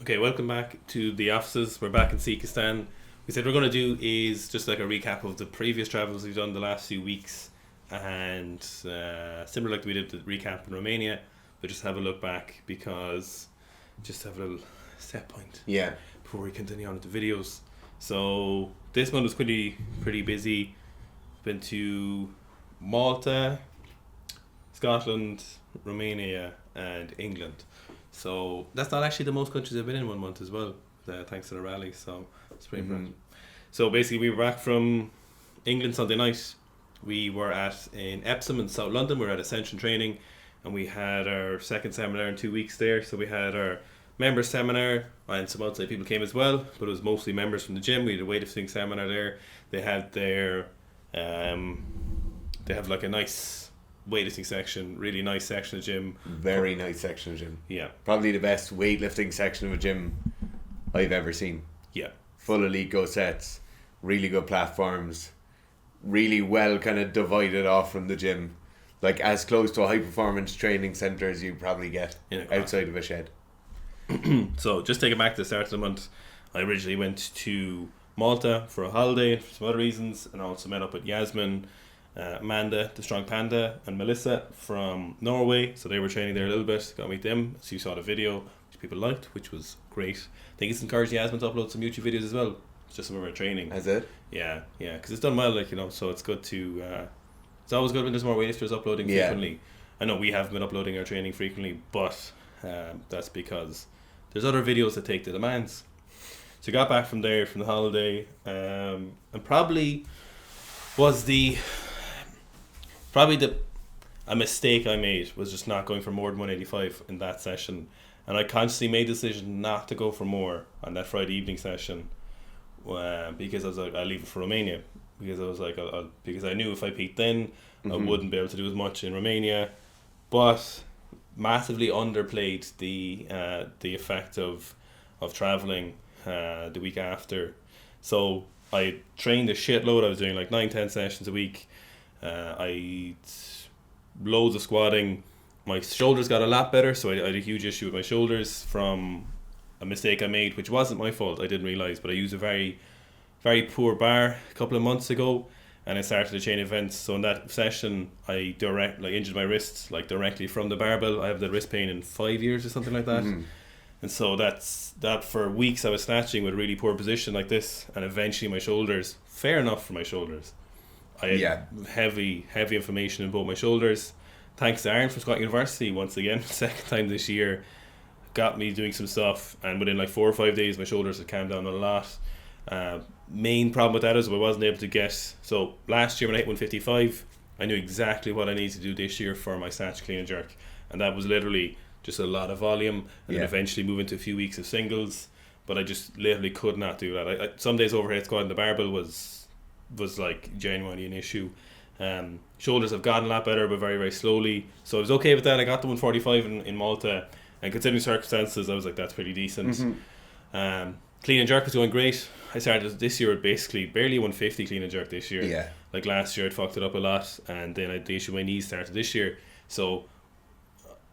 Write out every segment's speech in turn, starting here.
Okay, welcome back to the offices. We're back in Sikistan. We said we're going to do is just like a recap of the previous travels we've done the last few weeks, and similar like we did the recap in Romania, but just have a look back because just have a little set point. Yeah. Before we continue on with the videos. So this one was pretty busy. Been to Malta, Scotland, Romania, and England. So that's not actually the most countries I've been in 1 month as well, thanks to the rally. So it's pretty impressive. So basically, we were back from England Sunday night. We were in Epsom in South London. We were at Ascension Training, and we had our second seminar in 2 weeks there. So we had our members seminar, and some outside people came as well, but it was mostly members from the gym. We had a weightlifting seminar there. They had their they have like a nice weightlifting section, really nice section of gym. Very nice section of gym. Yeah. Probably the best weightlifting section of a gym I've ever seen. Yeah. Full elite go sets, really good platforms, really well kind of divided off from the gym. Like as close to a high performance training centre as you probably get outside of a shed. So just taking back to the start of the month, I originally went to Malta for a holiday for some other reasons, and also met up with Yasmin, Amanda, the Strong Panda, and Melissa from Norway. So they were training there a little bit. Got to meet them. So you saw the video, which people liked, which was great. I think it's encouraged Yasmin to upload some YouTube videos as well. It's just some of her training. Has it? Yeah, because it's done well, so it's good to... it's always good when there's more weightlifters uploading frequently. I know we have been uploading our training frequently, but that's because there's other videos that take the demands. So got back from there, from the holiday, and probably a mistake I made was just not going for more than 185 in that session, and I consciously made the decision not to go for more on that Friday evening session, because I was like, I'll leave it for Romania, because I was like, because I knew if I peaked then, I wouldn't be able to do as much in Romania, but massively underplayed the effect of traveling the week after. So I trained a shitload. I was doing like 9-10 sessions a week. I loads of squatting. My shoulders got a lot better, so I had a huge issue with my shoulders from a mistake I made, which wasn't my fault. I didn't realise, but I used a very, very poor bar a couple of months ago, and I started a chain of events. So in that session, I injured my wrist directly from the barbell. I have the wrist pain in 5 years or something like that. And so that for weeks I was snatching with a really poor position like this, and eventually my shoulders, fair enough for my shoulders, I had heavy inflammation in both my shoulders. Thanks to Aaron from Scott University, once again, second time this year, got me doing some stuff, and within like 4 or 5 days my shoulders had calmed down a lot. Main problem with that is I wasn't able to get, so last year when I hit 155, I knew exactly what I needed to do this year for my snatch, clean and jerk, and that was literally just a lot of volume, and then eventually move into a few weeks of singles, but I just literally could not do that. I some days overhead squatting the barbell was like genuinely an issue. Shoulders have gotten a lot better, but very, very slowly, so I was okay with that. I got the 145 in Malta, and considering circumstances I was like, that's pretty decent. Clean and jerk was going great. I started this year with basically barely 150 clean and jerk this year. Like last year I'd fucked it up a lot, and then I had the issue with my knees started this year, so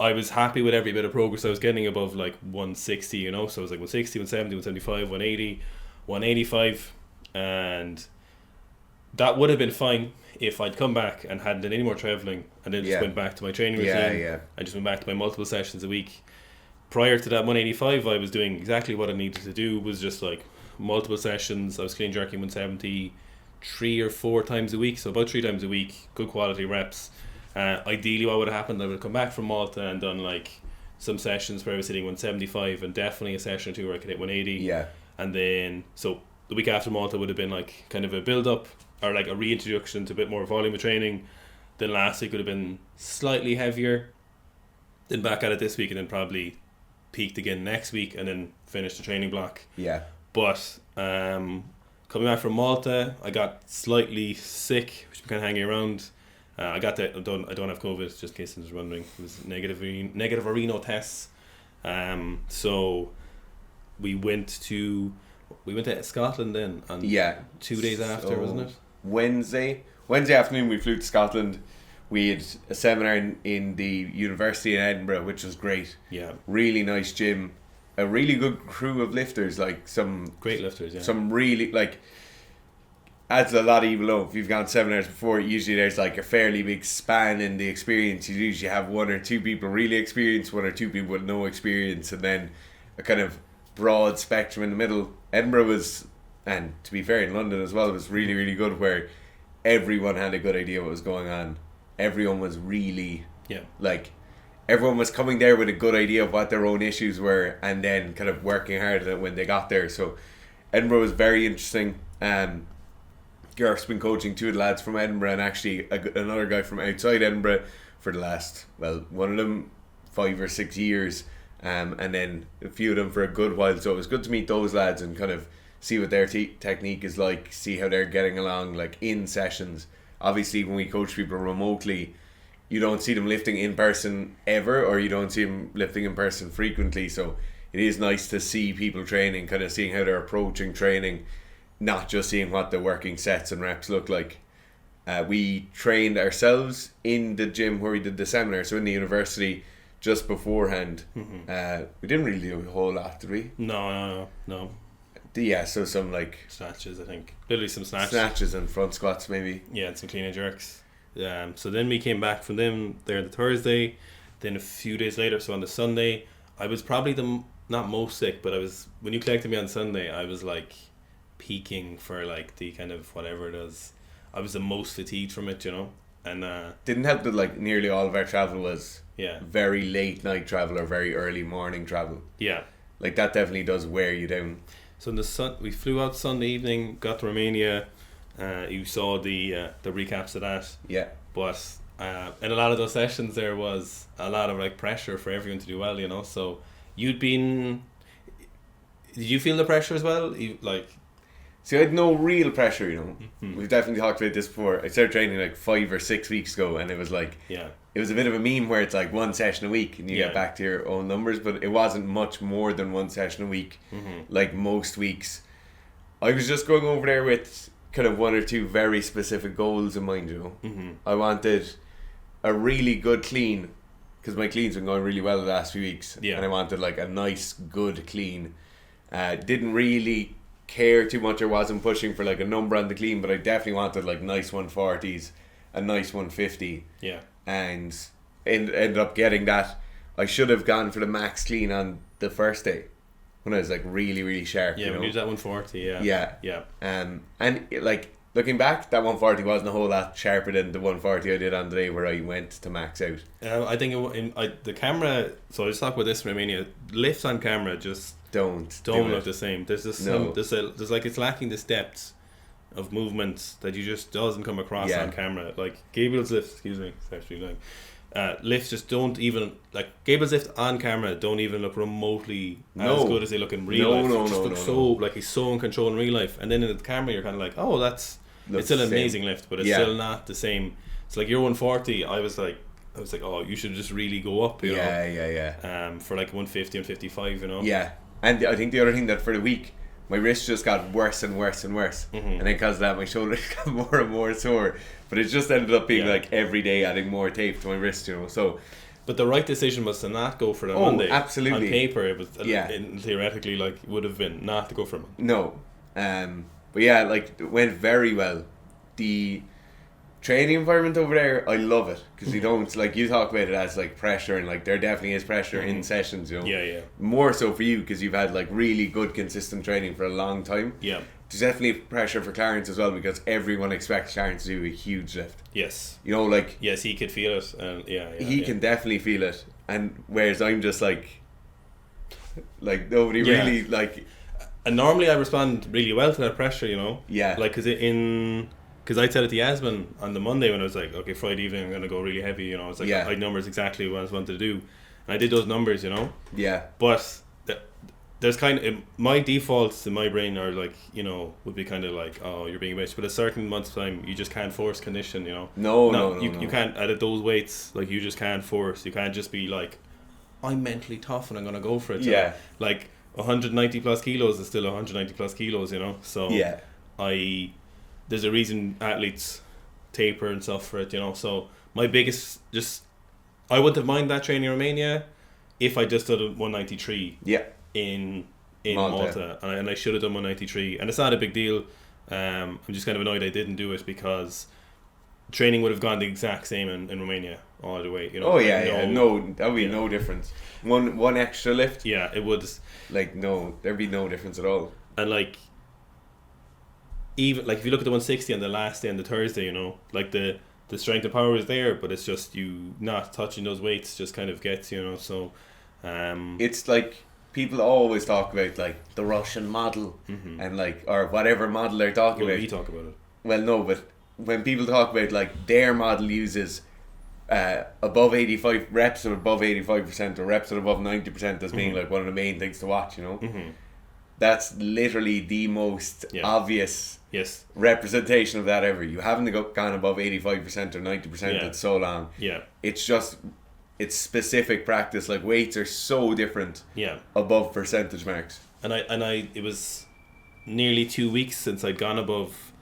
I was happy with every bit of progress I was getting above like 160, so I was like 160, 170, 175, 180, 185, and that would have been fine if I'd come back and hadn't done any more travelling, and then just went back to my training routine. I just went back to my multiple sessions a week. Prior to that 185, I was doing exactly what I needed to do, was just like multiple sessions. I was clean jerking 170 3 or 4 times a week, so about 3 times a week, good quality reps. Ideally what would have happened, I would have come back from Malta and done like some sessions where I was hitting 175, and definitely a session or two where I could hit 180. And then so the week after Malta would have been like kind of a build up, or like a reintroduction to a bit more volume of training. Then last week would have been slightly heavier, then back at it this week, and then probably peaked again next week, and then finish the training block. But coming back from Malta, I got slightly sick, which I'm kind of hanging around. I don't have COVID, just in case anyone's wondering. It was negative Reno tests. So we went to Scotland then on 2 days after, wasn't it? Wednesday afternoon we flew to Scotland. We had a seminar in the university in Edinburgh, which was great. Really nice gym, a really good crew of lifters, like some great lifters, yeah. Some really, like, adds a lot even though if you've gone 7 hours before, usually there's like a fairly big span in the experience. You usually have 1 or 2 people really experienced, 1 or 2 people with no experience, and then a kind of broad spectrum in the middle. Edinburgh was, and to be fair in London as well, was really, really good, where everyone had a good idea what was going on. Everyone was really, like, everyone was coming there with a good idea of what their own issues were, and then kind of working hard at it when they got there. So Edinburgh was very interesting. Gareth's been coaching 2 of the lads from Edinburgh, and actually another guy from outside Edinburgh for the last, well, one of them 5 or 6 years, and then a few of them for a good while. So it was good to meet those lads and kind of see what their technique is like, see how they're getting along, like, in sessions. Obviously, when we coach people remotely, you don't see them lifting in person ever, or you don't see them lifting in person frequently. So it is nice to see people training, kind of seeing how they're approaching training, not just seeing what the working sets and reps look like. We trained ourselves in the gym where we did the seminar, so in the university, just beforehand. We didn't really do a whole lot, did we? No. Yeah, so some like snatches, I think. Literally some snatches and front squats maybe. Yeah, and some clean and jerks. So then we came back from them there the Thursday. Then a few days later, so on the Sunday, I was probably not most sick, but I was, when you collected me on Sunday, I was like peaking for like the kind of whatever it is. I was the most fatigued from it, you know. And didn't help that like nearly all of our travel was Yeah. Very late night travel or very early morning travel. Yeah. Like that definitely does wear you down. So in we flew out Sunday evening, got to Romania. You saw the recaps of that. Yeah. But in a lot of those sessions, there was a lot of like pressure for everyone to do well, you know. So did you feel the pressure as well? See, I had no real pressure, you know. Mm-hmm. We've definitely talked about this before. I started training like 5 or 6 weeks ago, and it was like, it was a bit of a meme where it's like 1 session a week and you get back to your own numbers, but it wasn't much more than 1 session a week, like most weeks. I was just going over there with kind of 1 or 2 very specific goals in mind, you know. I wanted a really good clean, because my clean's been going really well the last few weeks, and I wanted like a nice, good clean. Didn't really care too much, or wasn't pushing for like a number on the clean, but I definitely wanted like nice 140s, a nice 150, and ended up getting that. I should have gone for the max clean on the first day when I was like really, really sharp. Yeah, when you did that 140, yeah. And like looking back, that 140 wasn't a whole lot sharper than the 140 I did on the day where I went to max out. I think the camera. So I just talk about this in Romania. Lifts on camera just don't look the same. There's just there's like, it's lacking this depth of movement that you just doesn't come across on camera. Like Gabriel's lifts, lifts just don't even, like Gabriel's lift on camera don't even look remotely as good as they look in real life. Like he's so in control in real life, and then in the camera you're kind of like, oh, it's still an amazing lift, but it's still not the same. It's like your 140. I was like, oh, you should just really go up, you know. For like 150 and 55, you know. Yeah. And I think the other thing that for the week, my wrist just got worse and worse and worse. And then because of that, my shoulders got more and more sore. But it just ended up being like every day adding more tape to my wrist, you know. So, but the right decision was to not go for the Monday. Absolutely. On paper, it was theoretically like would have been not to go for Monday. No. But yeah, like it went very well. The training environment over there, I love it, because you don't, like, you talk about it as like pressure, and like there definitely is pressure in sessions, you know. More so for you because you've had like really good consistent training for a long time. There's definitely pressure for Clarence as well, because everyone expects Clarence to do a huge lift. You know, like, yes, he could feel it, and he can definitely feel it, and whereas I'm just like nobody really like. And normally I respond really well to that pressure, you know. Like, because I said it to Yasmin on the Monday when I was like, okay, Friday evening I'm going to go really heavy, you know. It's like, I had numbers exactly what I wanted to do. And I did those numbers, you know. But there's kind of, my defaults in my brain are like, you know, would be kind of like, oh, you're being a bitch. But a certain month's time, you just can't force condition, you know. No. You can't, at those weights, like, you just can't force. You can't just be like, I'm mentally tough and I'm going to go for it. So, like, 190 plus kilos is still 190 plus kilos, you know. So there's a reason athletes taper and stuff for it, you know. So my biggest, I wouldn't have minded that training in Romania if I just did a 193. in Malta. Malta, and I should have done 193, and it's not a big deal. I'm just kind of annoyed I didn't do it because training would have gone the exact same in Romania all the way. You know. Oh yeah, no, that would be no difference. One extra lift. Yeah, it would. Like no, there'd be no difference at all. And like, even like if you look at the 160 on the last day on the Thursday, you know, like the strength and power is there, but it's just you not touching those weights just kind of gets, you know. So it's like people always talk about like the Russian model and like or whatever model they're talking about. We talk about it. Well, no, but when people talk about like their model uses above 85 reps or above 85% or reps at above 90% as being like one of the main things to watch, you know. That's literally the most obvious representation of that ever. You haven't gone above 85% or 90% in so long. Yeah. It's just, it's specific practice. Like weights are so different above percentage marks. And I it was nearly 2 weeks since I'd gone above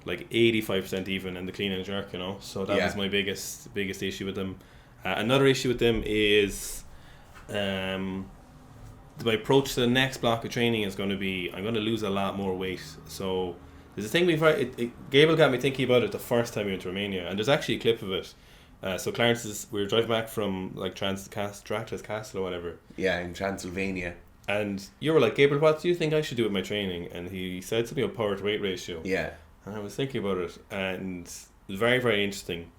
like 85% even in the clean and jerk, you know. So that was my biggest issue with them. Another issue with them is my approach to the next block of training is going to be I'm going to lose a lot more weight. So there's a thing Gabriel got me thinking about it the first time we went to Romania, and there's actually a clip of it. So Clarence we were driving back from like Dracula's Castle or whatever. Yeah, in Transylvania. And you were like, Gabriel, what do you think I should do with my training? And he said something about power to weight ratio. Yeah. And I was thinking about it, and it was very, very interesting.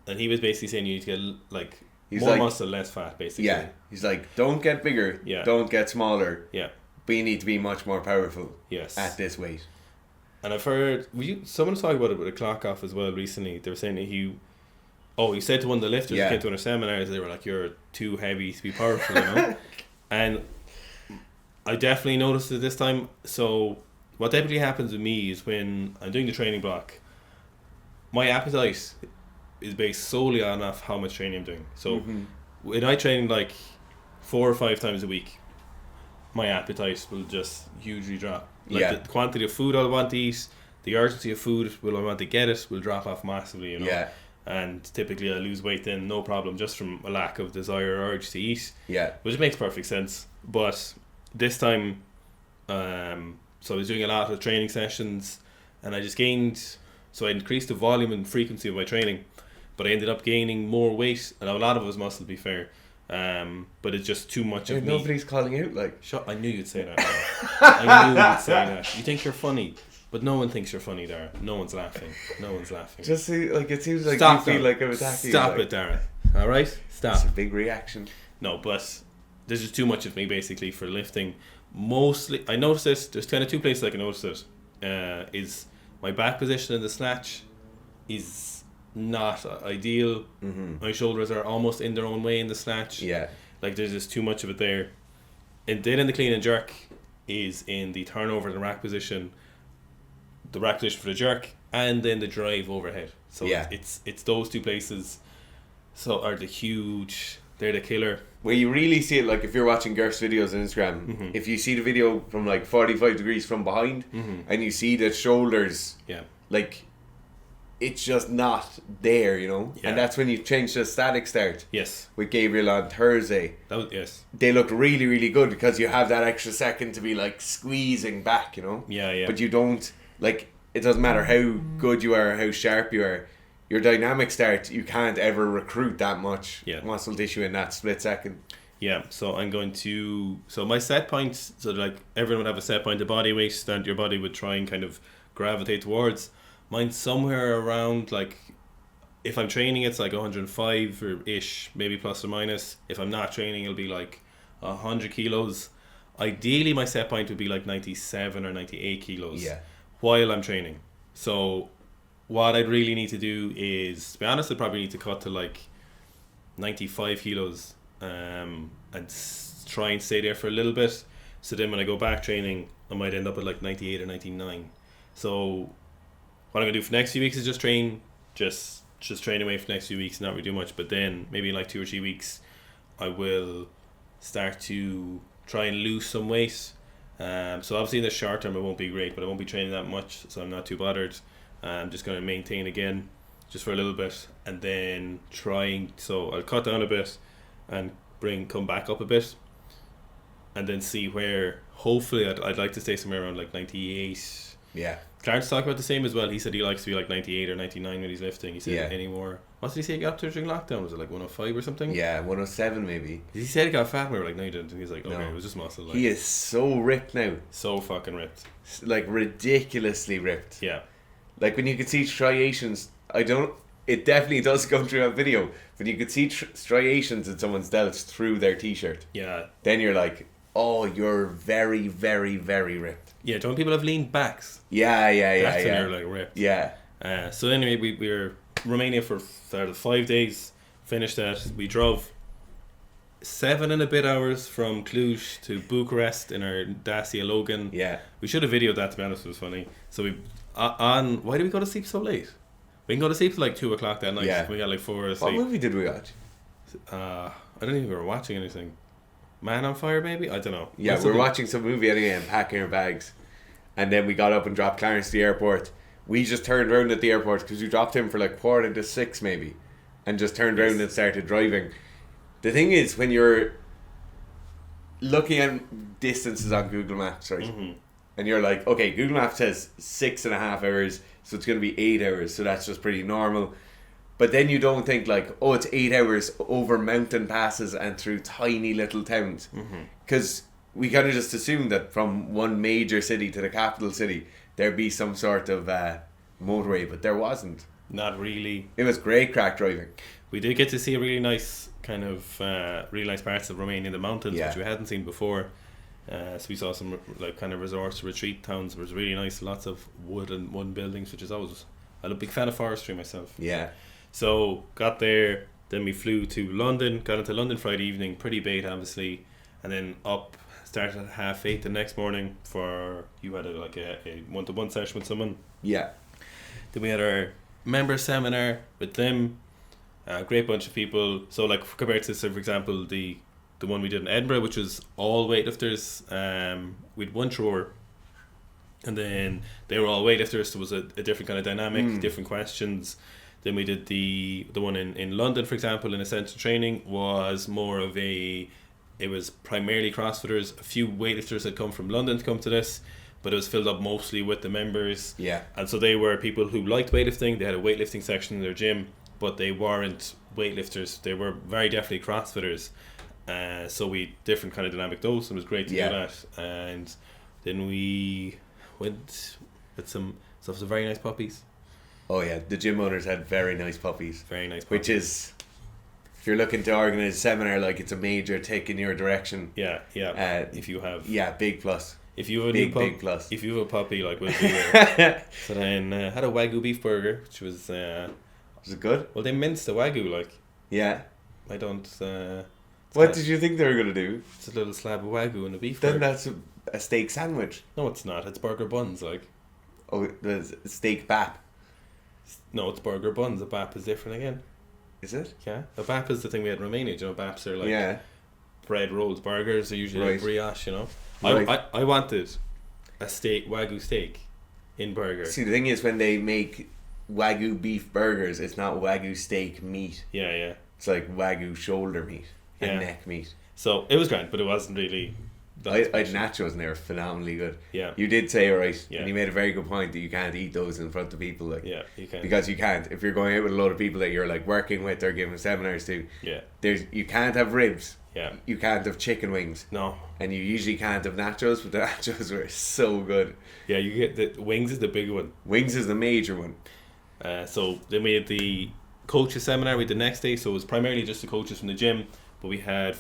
And he was basically saying you need to get like more muscle, less fat, basically. Yeah. He's like, don't get bigger, don't get smaller. Yeah. But you need to be much more powerful. Yes. At this weight. And I've heard someone was talking about it with a clock off as well recently. They were saying that he said to one of the lifters who came to one of our seminars, they were like, you're too heavy to be powerful, you know. And I definitely noticed it this time. So what typically happens with me is when I'm doing the training block, my appetite is based solely on how much training I'm doing. So when I train like 4 or 5 times a week, my appetite will just hugely drop. Like the quantity of food I want to eat, the urgency of food, will I want to get it, will drop off massively, you know. Yeah. And typically I lose weight then, no problem, just from a lack of desire or urge to eat. Yeah. Which makes perfect sense. But this time, so I was doing a lot of training sessions, and I just gained, so I increased the volume and frequency of my training, but I ended up gaining more weight, and a lot of it was muscle, to be fair. But it's just too much of me. Nobody's calling out, like. I knew you'd say that. I knew you'd say that. You think you're funny, but no one thinks you're funny, Dara. No one's laughing. Just see, like, it seems like Stop you feel like I'm attacking. Stop it, Dara. All right, stop. It's a big reaction. No, but there's just too much of me basically for lifting. Mostly, I noticed this. There's kind of 2 places I can notice it. Is my back position in the snatch is not ideal. My shoulders are almost in their own way in the snatch. Yeah, like there's just too much of it there. And then in the clean and jerk is in the turnover and the rack position, the rack position for the jerk, and then the drive overhead. So it's those 2 places. So are they're the killer. Where you really see it, like if you're watching Gerst's videos on Instagram, if you see the video from like 45 degrees from behind, and you see the shoulders, like it's just not there, you know. And that's when you change the static start. Yes. With Gabriel on Thursday. They looked really, really good because you have that extra second to be like squeezing back, you know. Yeah. But you don't, like, it doesn't matter how good you are, how sharp you are. Your dynamic start, you can't ever recruit that much muscle tissue in that split second. Yeah, so I'm going to... So my set point, so like everyone would have a set point of body weight that your body would try and kind of gravitate towards. Mine's somewhere around, like, if I'm training, it's like 105-ish, maybe plus or minus. If I'm not training, it'll be like 100 kilos. Ideally, my set point would be like 97 or 98 kilos while I'm training. So what I'd really need to do is, to be honest, I'd probably need to cut to like 95 kilos and try and stay there for a little bit. So then when I go back training, I might end up at like 98 or 99. So what I'm going to do for the next few weeks is just train, just train away for the next few weeks, not really do much. But then maybe in like 2 or 3 weeks, I will start to try and lose some weight. So obviously in the short term, it won't be great, but I won't be training that much, so I'm not too bothered. I'm just going to maintain again just for a little bit, and then so I'll cut down a bit and come back up a bit. and then see where. Hopefully, I'd like to stay somewhere around like 98. Yeah. Clarence talked about the same as well. He said he likes to be like 98 or 99 when he's lifting. He said Yeah. any more. What did he say he got to during lockdown? Was it like 105 or something? Yeah, 107 maybe. He said he got fat, and we were like, no, he didn't. And he's like, okay, No. it was just muscle. Like, He is so ripped now. so fucking ripped. Like, ridiculously ripped. Yeah. Like, when you could see striations, it definitely does come through a video, but you could see striations in someone's delts through their t-shirt. Yeah. Then you're like, oh, you're very, very, very ripped. Yeah, don't people have lean backs? Yeah. That's when you're like ripped. Yeah. So anyway, we were Romania for 5 days. Finished that. We drove 7 and a bit hours from Cluj to Bucharest in our Dacia Logan. Yeah. We should have videoed that, to be honest. It was funny. So we why did we go to sleep so late? We can go to sleep till like 2 o'clock that night. Yeah. We got like 4 hours What sleep. movie did we watch? I don't think we were watching anything. Man on Fire, maybe? I don't know. Yeah, What's we were the- watching some movie anyway and packing our bags. And then we got up and dropped Clarence to the airport. We just turned around at the airport because we dropped him for like 5:45 maybe. And just turned around and started driving. The thing is, when you're looking at distances on Google Maps, right? Mm-hmm. And you're like, okay, Google Maps says 6.5 hours, so it's going to be 8 hours, so that's just pretty normal. But then you don't think like, oh, it's 8 hours over mountain passes and through tiny little towns. Because we kind of just assumed that from one major city to the capital city, there'd be some sort of motorway, but there wasn't. Not really. It was great crack driving. We did get to see a really nice kind of really nice parts of Romania in the mountains, Yeah. which we hadn't seen before. So we saw some like kind of resorts, retreat towns. It was really nice. Lots of wood and wooden buildings, which is always. I'm a big fan of forestry myself. Yeah. So got there, then we flew to London. Got into London Friday evening, pretty bait obviously, and then up. Started at 8:30 the next morning for you had a 1-to-1 session with someone. Yeah. Then we had our member seminar with them. Great bunch of people. So like compared to, so for example, the one we did in Edinburgh, which was all weightlifters. We'd one thrower, and then they were all weightlifters. So it was a different kind of dynamic, different questions. Then we did the one in London, for example, in Essential Training was more of it was primarily CrossFitters. A few weightlifters had come from London to come to this, but it was filled up mostly with the members. Yeah. And so they were people who liked weightlifting. They had a weightlifting section in their gym, but they weren't weightlifters. They were very definitely CrossFitters. So we different kind of dynamic those, and it was great to do that. And then we went with some very nice puppies. Oh yeah, the gym owners had very nice puppies. Very nice puppies. Which is, if you're looking to organise a seminar, like it's a major tick in your direction. Yeah. If you have big plus. If you have a Big, new big plus. If you have a puppy, like we'll do it. So then had a Wagyu beef burger, which was Was it good? well, they minced the Wagyu, like Yeah. I don't What did you think they were gonna do? it's a little slab of Wagyu and a beef Then burger. that's a steak sandwich. No, it's not. It's burger buns, like. Oh, there's a steak bap. No, it's burger buns. A bap is different again. Is it? Yeah, a bap is the thing we had in Romania. Do you know, baps are like Yeah. bread rolls. Burgers are usually like Right. brioche. You know, Right. I wanted a Wagyu steak in burger. See, the thing is, when they make Wagyu beef burgers, it's not Wagyu steak meat. Yeah. It's like Wagyu shoulder meat and Yeah. neck meat. So it was grand, but it wasn't really. I had special. nachos and they were phenomenally good. Yeah. You did say, right, Yeah. and you made a very good point that you can't eat those in front of people. Like, Yeah, you can. because you can't. If you're going out with a load of people that you're like working with or giving seminars to, Yeah. you can't have ribs. Yeah. You can't have chicken wings. No. And you usually can't have nachos, but the nachos were so good. Yeah, you get the wings is the big one. Wings is the major one. So then we had the coaches seminar with the next day. So it was primarily just the coaches from the gym, but we had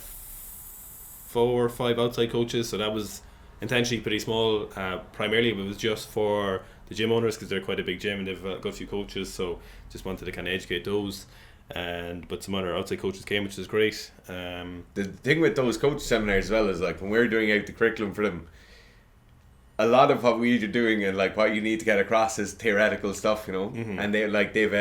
4 or 5 outside coaches. So that was intentionally pretty small. Primarily it was just for the gym owners because they're quite a big gym and they've got a few coaches. So just wanted to kind of educate those. But some other outside coaches came, which is great. The thing with those coach seminars as well is like when we're doing out the curriculum for them, a lot of what we're doing and like what you need to get across is theoretical stuff, you know. And they've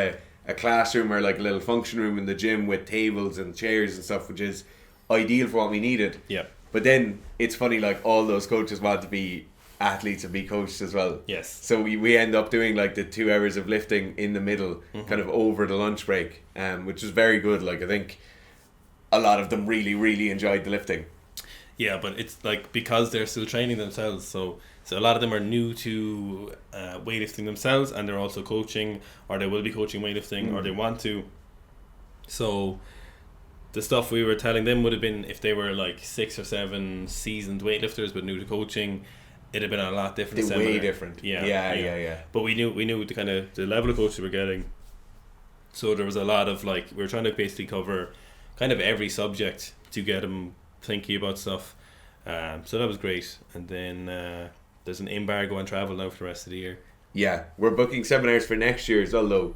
a classroom or like a little function room in the gym with tables and chairs and stuff, which is ideal for what we needed. Yeah. But then it's funny, like all those coaches want to be athletes and be coached as well. Yes. So we end up doing like the 2 hours of lifting in the middle, kind of over the lunch break, which is very good. Like I think a lot of them really, really enjoyed the lifting. Yeah, but it's like because they're still training themselves, so a lot of them are new to weightlifting themselves, and they're also coaching, or they will be coaching weightlifting, or they want to. So the stuff we were telling them would have been if they were like 6 or 7 seasoned weightlifters but new to coaching, it'd have been a lot different. Way different. Yeah. But we knew the kind of the level of coach we were getting. So there was a lot of like we were trying to basically cover kind of every subject to get them thinking about stuff. So that was great. And then there's an embargo on travel now for the rest of the year. Yeah, we're booking seminars for next year as well, though.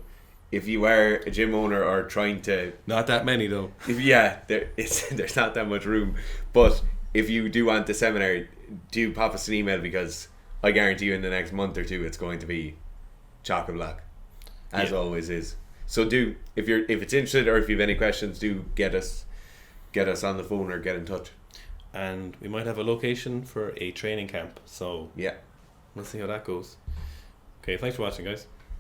If you are a gym owner or trying to... Not that many, though. There's not that much room. But if you do want the seminar, do pop us an email, because I guarantee you in the next month or two it's going to be chock-a-block, as always is. So do, if it's interested or if you have any questions, do get us on the phone or get in touch. And we might have a location for a training camp. So yeah, we'll see how that goes. Okay, thanks for watching, guys.